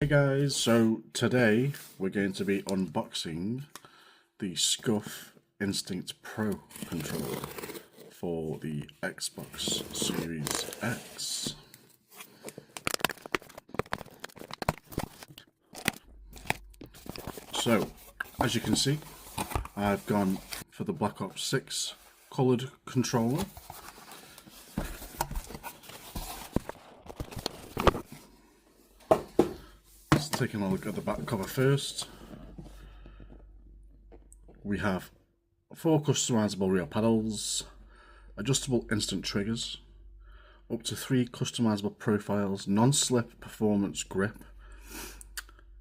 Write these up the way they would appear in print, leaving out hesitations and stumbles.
Hey guys, so today we're going to be unboxing the SCUF Instinct Pro controller for the Xbox Series X. So, as you can see, I've gone for the Black Ops 6 coloured controller. Taking a look at the back cover first. We have 4 customizable rear paddles, adjustable instant triggers, up to 3 customizable profiles, non-slip performance grip,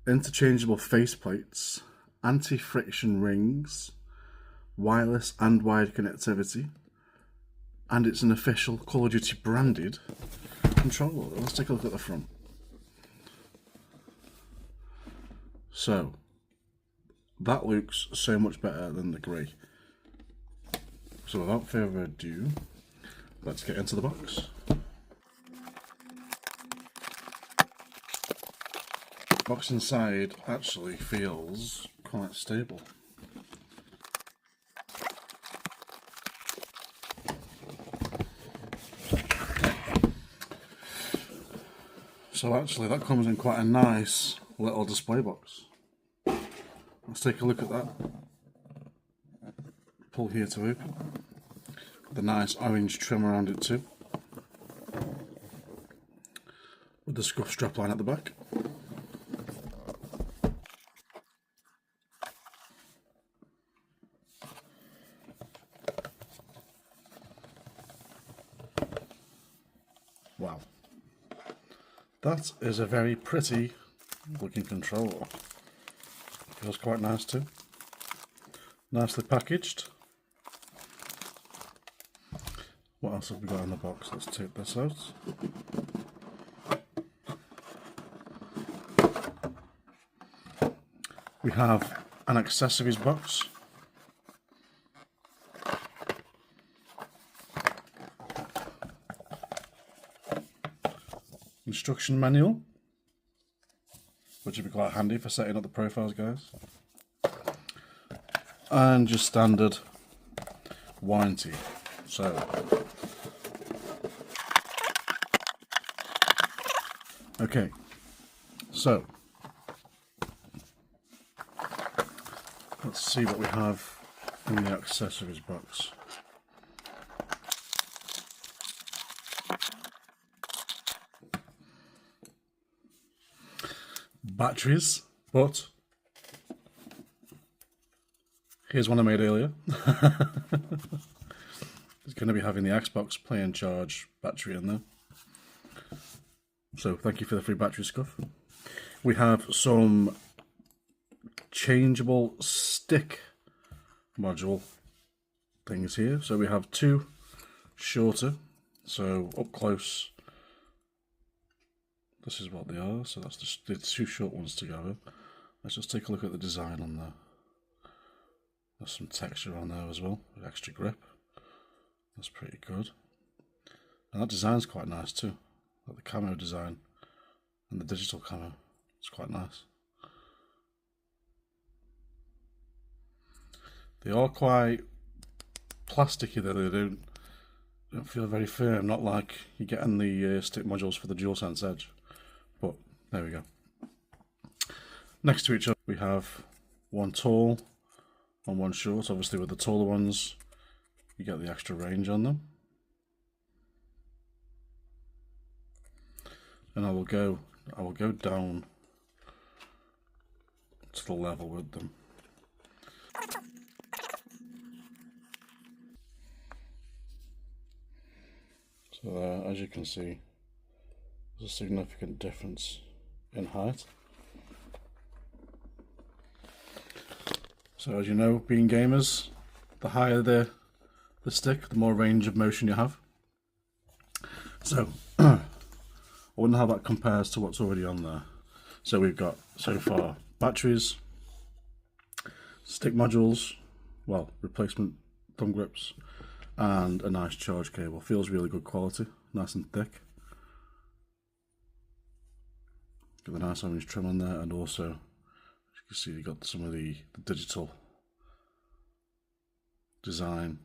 interchangeable faceplates, anti-friction rings, wireless and wired connectivity, and it's an official Call of Duty branded controller. Let's take a look at the front. So, that looks so much better than the grey. So without further ado, let's get into the box. The box inside actually feels quite stable. So actually that comes in quite a nice little display box. Let's take a look at that. Pull here to open. The nice orange trim around it too. With the SCUF strapline at the back. Wow. That is a very pretty looking controller. Feels quite nice too. Nicely packaged. What else have we got in the box? Let's take this out. We have an accessories box. Instruction manual, which would be quite handy for setting up the profiles, guys. And just standard warranty. So, okay, so let's see what we have in the accessories box. Batteries, but here's one I made earlier. It's going to be having the Xbox Play and Charge battery in there. So thank you for the free battery, SCUF. We have some changeable stick module things here. So we have 2 shorter, so up close. This is what they are, so that's just the 2 short ones together. Let's just take a look at the design on there. There's some texture on there as well, with extra grip. That's pretty good. And that design's quite nice too. Like the camo design and the digital camo. It's quite nice. They are quite plasticky though, they don't feel very firm, not like you get in the stick modules for the DualSense Edge. But there we go. Next to each other we have one tall and one short. Obviously with the taller ones you get the extra range on them. And I will go down to the level with them. So as you can see, there's a significant difference in height. So as you know, being gamers, the higher the stick, the more range of motion you have. So I wonder how that compares to what's already on there. So we've got so far batteries, stick modules, well, replacement thumb grips, and a nice charge cable. Feels really good quality, nice and thick. Got the nice orange trim on there, and also, as you can see, you got some of the digital design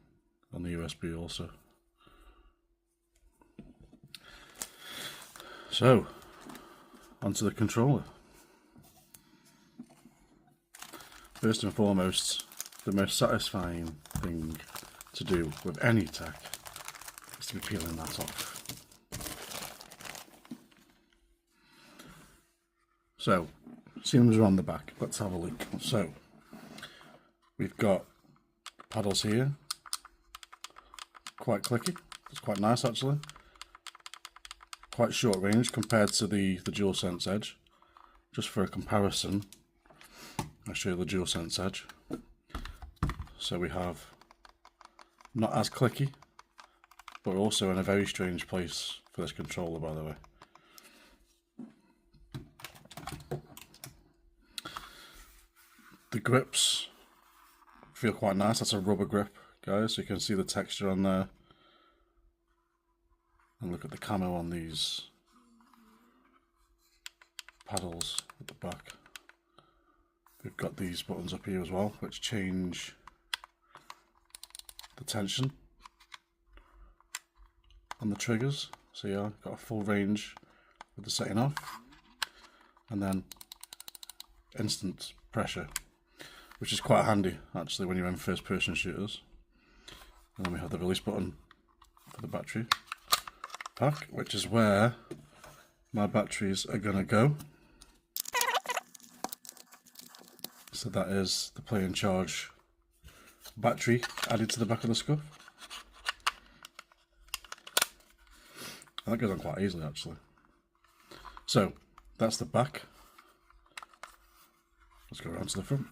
on the USB also. So, onto the controller. First and foremost, the most satisfying thing to do with any tech is to be peeling that off. So, seams are on the back. Let's have a look. So, we've got paddles here. Quite clicky. It's quite nice actually. Quite short range compared to the DualSense Edge. Just for a comparison, I'll show you the DualSense Edge. So we have not as clicky, but also in a very strange place for this controller, by the way. The grips feel quite nice. That's a rubber grip, guys, so you can see the texture on there. And look at the camo on these paddles at the back. We've got these buttons up here as well, which change the tension on the triggers. So yeah, got a full range with the setting off, and then instant pressure, which is quite handy actually when you're in first person shooters. And then we have the release button for the battery pack, which is where my batteries are gonna go. So that is the play and charge battery added to the back of the SCUF. And that goes on quite easily actually. So that's the back. Let's go around to the front.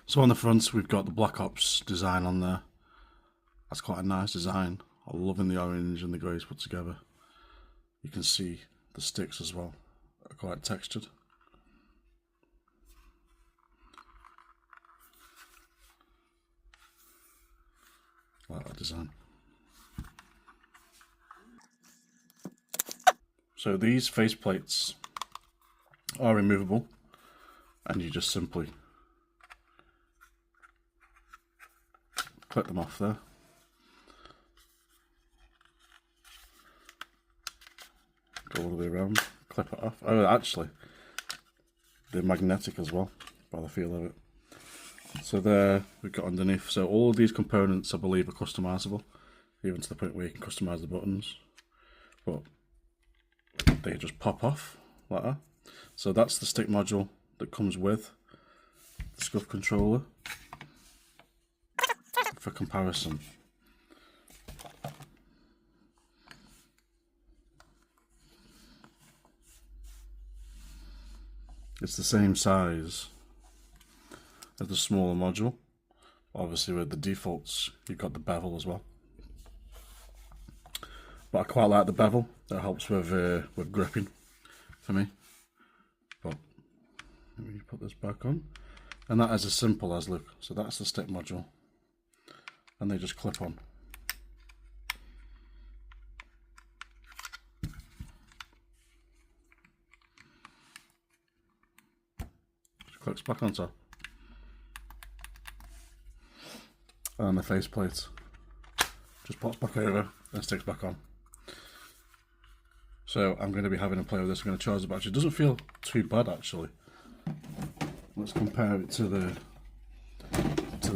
So on the front we've got the Black Ops design on there. That's quite a nice design. I'm loving the orange and the greys put together. You can see the sticks as well are quite textured. I like that design. So these face plates are removable, and you just simply clip them off there. Go all the way around, clip it off. Oh, actually, they're magnetic as well, by the feel of it. So there we've got underneath. So all of these components, I believe, are customizable, even to the point where you can customize the buttons. But they just pop off like that. So that's the stick module that comes with the SCUF controller. For comparison, it's the same size as the smaller module. Obviously with the defaults you've got the bevel as well, but I quite like the bevel. That helps with gripping for me. But let me put this back on, and that is as simple as, look, so that's the stick module, and they just clip on. Just clicks back on top. And the face plate just pops back over and sticks back on. So I'm going to be having a play with this. I'm going to charge the battery. It doesn't feel too bad actually. Let's compare it to the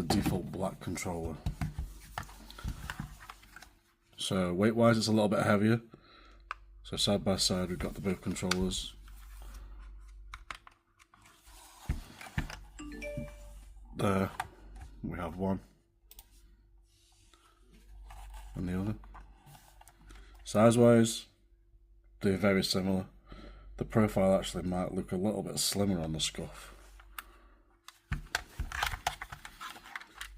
default black controller. So weight wise it's a little bit heavier. So side by side we've got the both controllers. There we have one and the other. Size wise they're very similar. The profile actually might look a little bit slimmer on the SCUF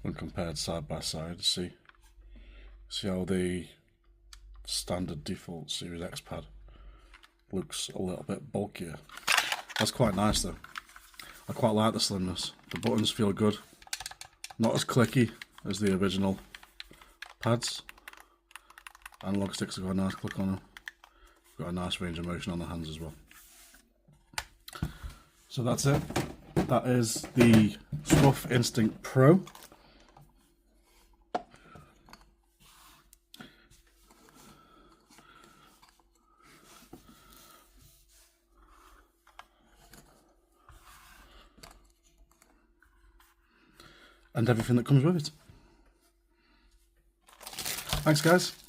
when compared side by side. See how the standard default Series X pad looks a little bit bulkier. That's quite nice though. I quite like the slimness. The buttons feel good. Not as clicky as the original pads. Analog sticks have got a nice click on them. Got a nice range of motion on the hands as well. So that's it. That is the SCUF Instinct Pro. And everything that comes with it. Thanks, guys.